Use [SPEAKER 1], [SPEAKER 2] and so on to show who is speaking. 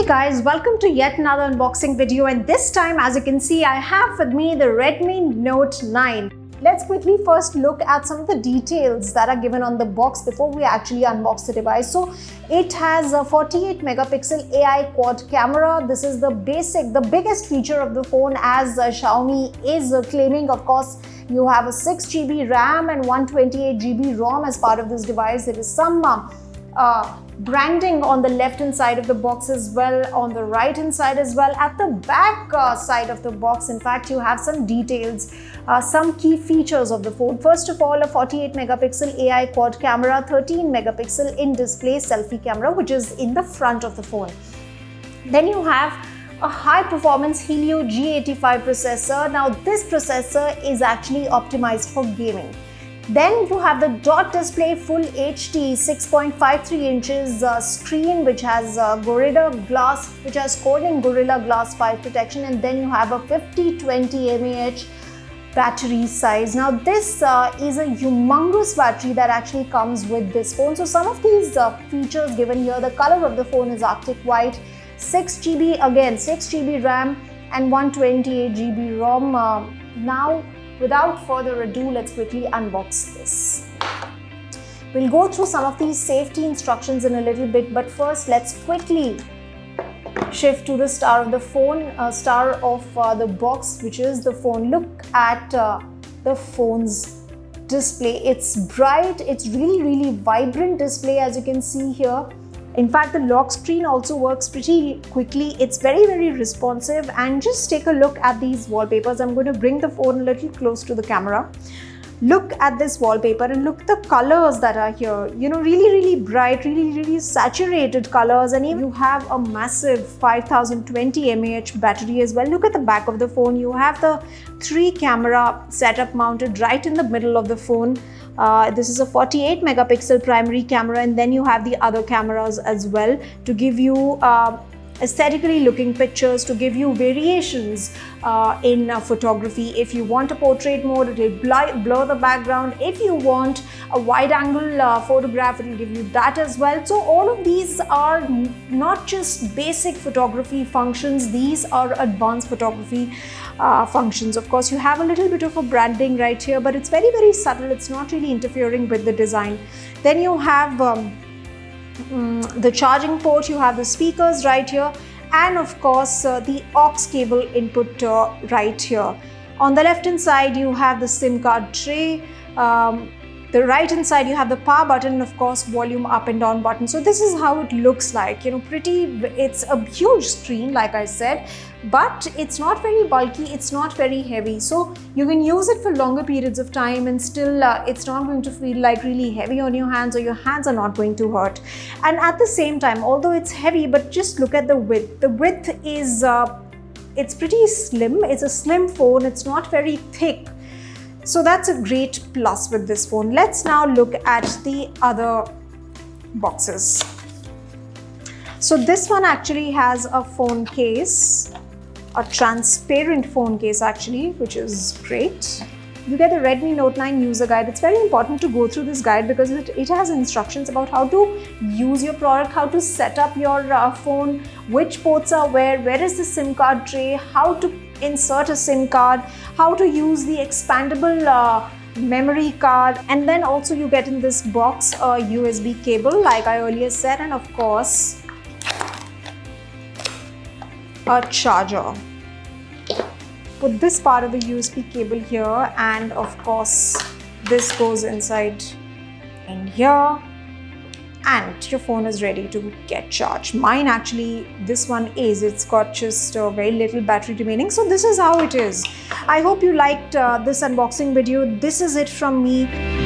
[SPEAKER 1] guys, welcome to yet another unboxing video, and this time, as you can see, I have with me the Redmi Note 9. Let's quickly first look at some of the details that are given on the box before we actually unbox the device. So it has a 48 megapixel AI quad camera. This is the biggest feature of the phone, as Xiaomi is claiming. Of course, you have a 6 GB RAM and 128 GB ROM as part of this device. There is some branding on the left hand side of the box as well, on the right hand side as well. At the back side of the box, in fact, you have some details, some key features of the phone. First of all, a 48 megapixel AI quad camera, 13 megapixel in-display selfie camera, which is in the front of the phone. Then you have a high-performance Helio G85 processor. Now, this processor is actually optimized for gaming. Then you have the dot display full HD 6.53 inches screen, which has Gorilla Glass, which has Corning Gorilla Glass 5 protection, and then you have a 5020 mAh battery size. Now this is a humongous battery that actually comes with this phone. So some of these features given here, the color of the phone is Arctic White, 6 GB, again 6 GB RAM and 128 GB ROM. Now, without further ado, let's quickly unbox this. We'll go through some of these safety instructions in a little bit, but first let's quickly shift to the star of the phone, star of the box, which is the phone. Look at the phone's display. It's bright, it's really vibrant display, as you can see here. In fact, the lock screen also works pretty quickly. It's very responsive, and just take a look at these wallpapers. I'm going to bring the phone a little close to the camera. Look at this wallpaper and look at the colors that are here. You know, really bright, really saturated colors, and you have a massive 5020 mAh battery as well. Look at the back of the phone. You have the 3 camera setup mounted right in the middle of the phone. This is a 48 megapixel primary camera, and then you have the other cameras as well to give you aesthetically looking pictures, to give you variations in photography. If you want a portrait mode, it will blur the background. If you want a wide angle photograph, it will give you that as well. So all of these are not just basic photography functions, these are advanced photography functions. Of course, you have a little bit of a branding right here, but it's very subtle. It's not really interfering with the design. Then you have the charging port, you have the speakers right here, and of course the aux cable input right here. On the left hand side you have the SIM card tray. The right hand side you have the power button, and of course volume up and down button. So this is how it looks like, you know, it's a huge screen, like I said, but it's not very bulky, it's not very heavy, so you can use it for longer periods of time and still it's not going to feel like really heavy on your hands, or your hands are not going to hurt. And at the same time, although it's heavy, but just look at the width. The width is it's pretty slim. It's a slim phone, it's not very thick. So that's a great plus with this phone. Let's now look at the other boxes. So this one actually has a phone case, a transparent phone case actually, which is great. You get the Redmi Note 9 user guide. It's very important to go through this guide because it has instructions about how to use your product, how to set up your phone, which ports are where is the SIM card tray, how to insert a SIM card, how to use the expandable memory card, and then also you get in this box a USB cable, like I earlier said, and of course a charger. Put this part of the USB cable here, and of course this goes inside in here, and your phone is ready to get charged. Mine actually, this one it's got just very little battery remaining. So this is how it is. I hope you liked this unboxing video. This is it from me.